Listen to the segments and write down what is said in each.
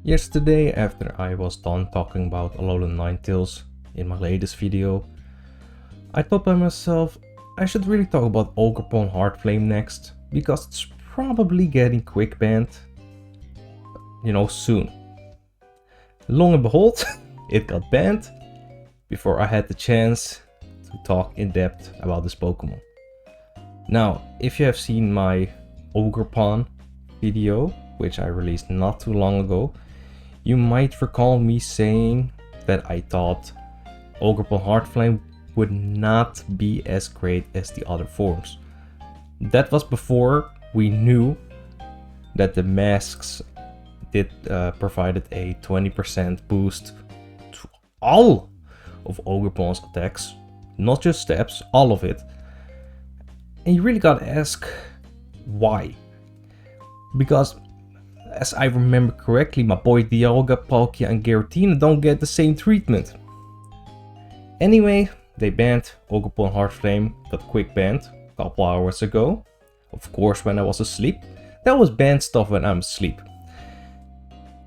Yesterday, after I was done talking about Alolan Ninetales in my latest video, I thought by myself, I should really talk about Ogerpon-H next, because it's probably getting quick banned, soon. Long and behold, it got banned before I had the chance to talk in depth about this Pokemon. Now, if you have seen my Ogerpon video, which I released not too long ago, you might recall me saying that I thought Ogerpon-H would not be as great as the other forms. That was before we knew that the masks provided a 20% boost to all of Ogerpon's attacks, not just stabs, all of it. And you really gotta ask why. Because as I remember correctly, my boy Dialga, Palkia and Giratina don't get the same treatment. Anyway, they banned Ogerpon-H, got quick banned a couple hours ago. Of course, when I was asleep. That was banned stuff when I'm asleep.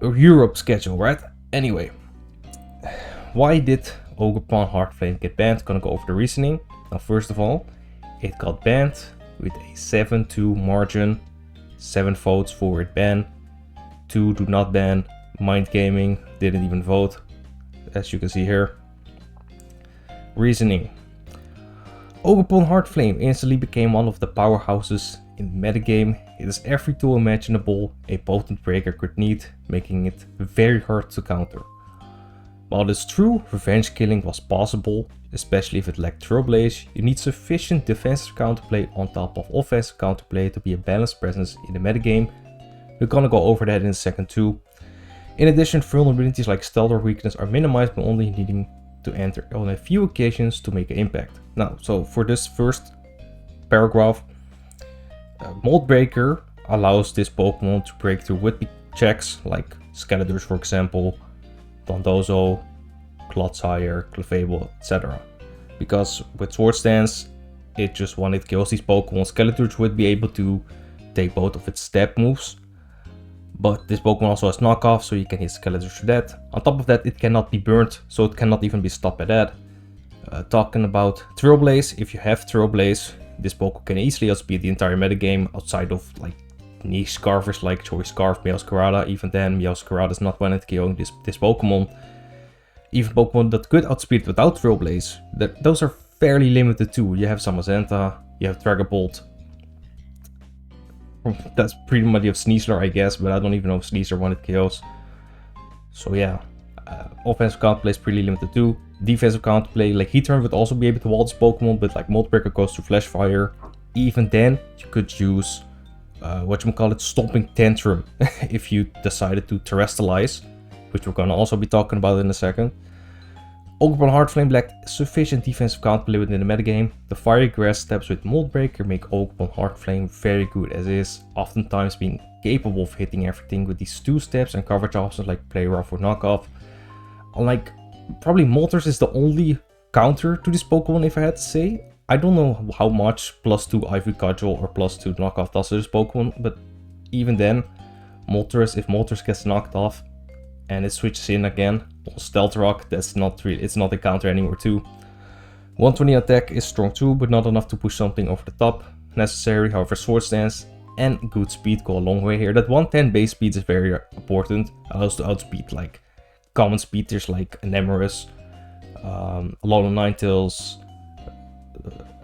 Europe schedule, right? Anyway, why did Ogerpon-H get banned? Gonna go over the reasoning. Now, first of all, it got banned with a 7-2 margin. 7 votes for it ban, 2 do not ban. Mind Gaming didn't even vote, as you can see here. Reasoning. Ogerpon-H instantly became one of the powerhouses in the metagame. It is every tool imaginable a potent breaker could need, making it very hard to counter. While it is true, revenge killing was possible, especially if it lacked Throw Blaze, you need sufficient defensive counterplay on top of offensive counterplay to be a balanced presence in the metagame. We're gonna go over that in a second too. In addition, vulnerabilities like stealth or weakness are minimized by only needing to enter on a few occasions to make an impact. Now, so for this first paragraph, Mold Breaker allows this Pokemon to break through whippy checks like Skeletors, for example, Dondozo, Clodsire, Clefable, etc. Because with Swords Dance, it just when it kills these Pokemon, Skeletors would be able to take both of its stab moves. But this Pokemon also has knockoff, so you can hit Skeletors for that. On top of that, it cannot be burnt, so it cannot even be stopped by that. Talking about Throw Blaze, if you have Throw Blaze, this Pokemon can easily outspeed the entire metagame outside of like niche scarfers like Choice Scarf, Meowscarada. Even then, Meowscarada is not one at KOing this Pokemon. Even Pokemon that could outspeed without Throw Blaze, those are fairly limited too. You have Zamazenta, you have Dragapult. That's pretty much you have Sneasler, I guess, but I don't even know if Sneasler wanted KOs. So yeah, offensive counterplay is pretty limited too. Defensive counterplay, like Heatran would also be able to wall this Pokemon, but like Mold Breaker goes to Flash Fire. Even then, you could use Stomping Tantrum if you decided to Terrestrialize, which we're gonna also be talking about in a second. Ogerpon-H lacked sufficient defensive counterplay within the metagame. The Fiery Grass steps with Mold Breaker make Ogerpon-H very good as is, oftentimes being capable of hitting everything with these 2 steps and coverage options like Play Rough or Knockoff. Unlike probably Moltres is the only counter to this Pokemon if I had to say. I don't know how much +2 Ivy Cudgel or +2 Knockoff does to this Pokemon, but even then, Moltres, if Moltres gets knocked off and it switches in again, well, Stealth Rock, that's not really, it's not a counter anymore too. 120 attack is strong too, but not enough to push something over the top. Necessary, however, Swords Dance and good speed go a long way here. That 110 base speed is very important, allows to outspeed like common speeders like Anemoris, Alolan Ninetales,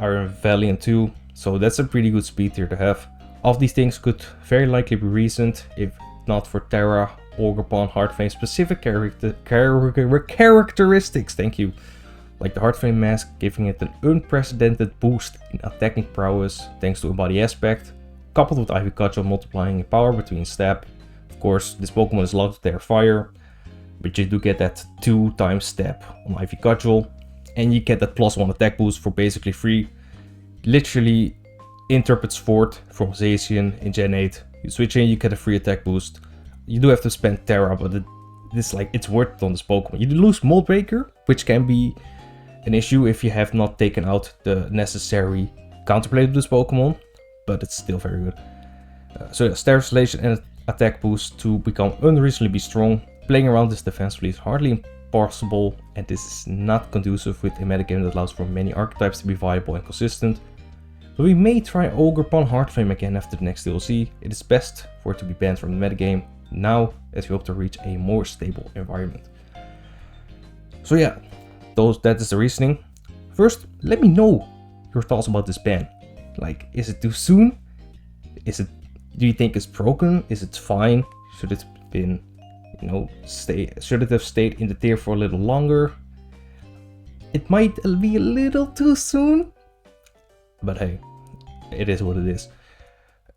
Iron Valiant too, so that's a pretty good speed tier to have. All of these things could very likely be recent, if not for Terra, Ogerpon-H specific characteristics, thank you. Like the Hearthflame mask, giving it an unprecedented boost in attacking prowess thanks to a body aspect, coupled with Ivy Cudgel multiplying in power between stab. Of course, this Pokemon is allowed to tear fire, but you do get that 2 times stab on Ivy Cudgel, and you get that +1 attack boost for basically free. Literally, Interpret Sword from Zacian in Gen 8. You switch in, you get a free attack boost. You do have to spend Terra, but it's worth it on this Pokemon. You lose Mold Breaker, which can be an issue if you have not taken out the necessary counterplay to this Pokemon, but it's still very good. So yeah, Sterilization and attack boost to become unreasonably strong. Playing around this defensively is hardly impossible, and this is not conducive with a metagame that allows for many archetypes to be viable and consistent. So we may try Ogerpon-H again after the next DLC. It is best for it to be banned from the metagame now, as we hope to reach a more stable environment. So yeah, that is the reasoning. First, let me know your thoughts about this ban. Like, is it too soon? Do you think it's broken? Is it fine? Should it have been, should it have stayed in the tier for a little longer? It might be a little too soon, but hey, it is what it is.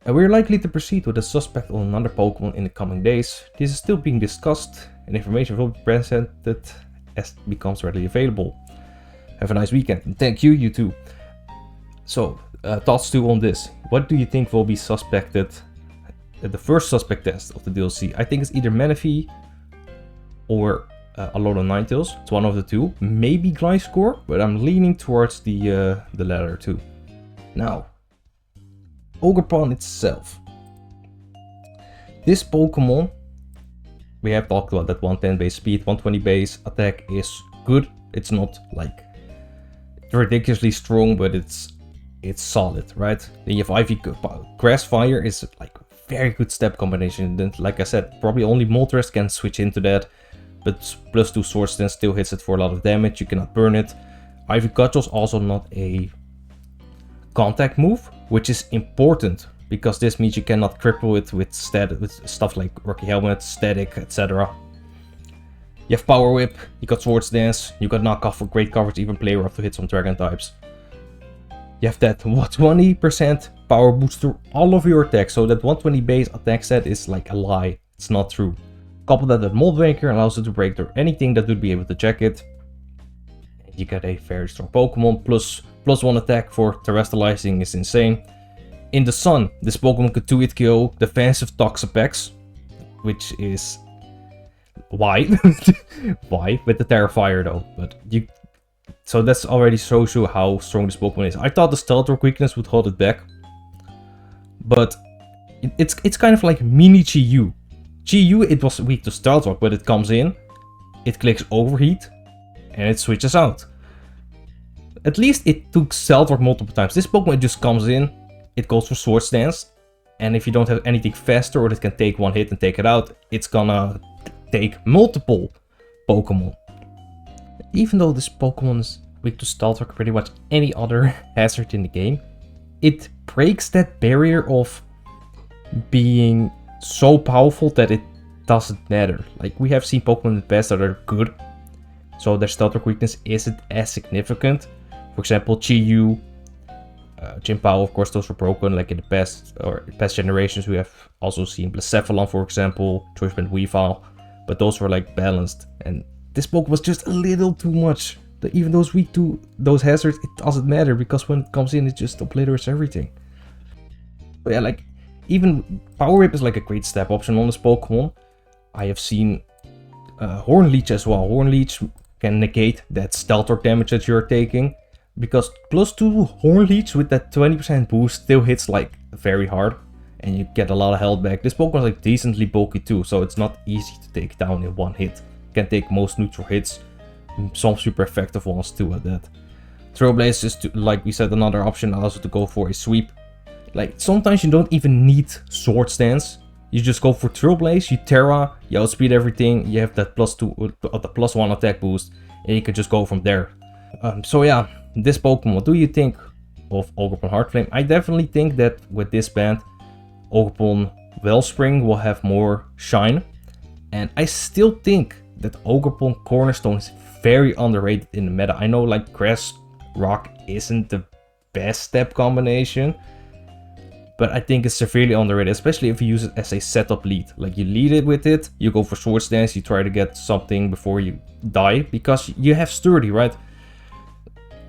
We're likely to proceed with a suspect on another Pokemon in the coming days. This is still being discussed, and information will be presented as it becomes readily available. Have a nice weekend, and thank you, you too. So, thoughts too on this. What do you think will be suspected at the first suspect test of the DLC? I think it's either Manaphy or a lot of Ninetales. It's one of the two. Maybe Gliscor, but I'm leaning towards the latter too. Now, Ogerpon itself. This Pokemon, we have talked about that 110 base speed, 120 base attack is good. It's not like ridiculously strong, but it's solid, right? Then you have Ivy Grass Fire is like very good step combination. Then, like I said, probably only Moltres can switch into that, but +2 Sword Stance still hits it for a lot of damage. You cannot burn it. Ivy Cudgel is also not a contact move, which is important because this means you cannot cripple it with stuff like Rocky Helmet, Static, etc. You have Power Whip, you got Sword Dance, you got Knock Off for great coverage, even play rough to hit some Dragon types. You have that 20% power boost through all of your attacks, so that 120 base attack set is like a lie, it's not true. Couple that with Mold Breaker allows you to break through anything that would be able to check it. You get a very strong Pokemon, +1 attack for Terrestrializing is insane. In the Sun, this Pokemon could 2-hit KO defensive Toxapex, which is why? Why? With the Terrifier though, but so that's already shows you how strong this Pokemon is. I thought the Stealth Rock weakness would hold it back, but it's kind of like mini Chi-Yu. Chi-Yu, it was weak to Stealth Rock, but it comes in, it clicks Overheat, and it switches out. At least it took Stealth Rock multiple times. This Pokemon just comes in, it goes for Sword Stance, and if you don't have anything faster or that can take one hit and take it out, it's gonna take multiple Pokemon. Even though this Pokemon is weak to Stealth Rock, pretty much any other hazard in the game, it breaks that barrier of being so powerful that it doesn't matter. Like, we have seen Pokemon in the past that are good, so their Stealth Rock weakness isn't as significant. For example, Chi-Yu, Chien-Pao, of course, those were broken like in the past generations. We have also seen Blacephalon, for example, Choice Band Weavile, but those were like balanced, and this Pokemon was just a little too much. Even though it's weak to those hazards, it doesn't matter because when it comes in, it just obliterates everything. But yeah, like, even Power Whip is like a great step option on this Pokemon. I have seen Horn Leech as well. Horn Leech can negate that Stealth Rock damage that you're taking, because +2 Horn Leech with that 20% boost still hits like very hard, and you get a lot of health back. This Pokemon is like decently bulky too, so it's not easy to take down in one hit. Can take most neutral hits, some super effective ones too at that. Trailblaze is, like we said, another option, allows you to go for a sweep. Like, sometimes you don't even need Sword Stance. You just go for Trailblaze, you Terra, you outspeed everything, you have that the +1 attack boost, and you can just go from there. So yeah, this Pokemon, what do you think of Ogerpon-Heartflame? I definitely think that with this band, Ogerpon Wellspring will have more shine. And I still think that Ogerpon Cornerstone is very underrated in the meta. I know like Grass Rock isn't the best step combination, but I think it's severely underrated, especially if you use it as a setup lead. Like, you lead it with it, you go for Sword Stance, you try to get something before you die, because you have Sturdy, right?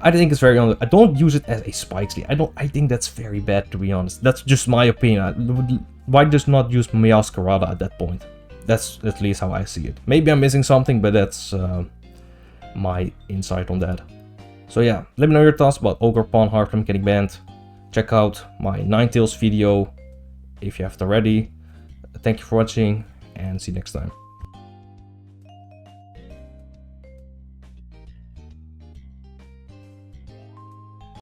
I think it's very I don't use it as a spikes lead. I think that's very bad, to be honest. That's just my opinion. Why just not use Meowscarada at that point? That's at least how I see it. Maybe I'm missing something, but that's my insight on that. So yeah, let me know your thoughts about Ogerpon-Heartflame getting banned. Check out my Ninetales video if you haven't already. thank you for watching and see you next time.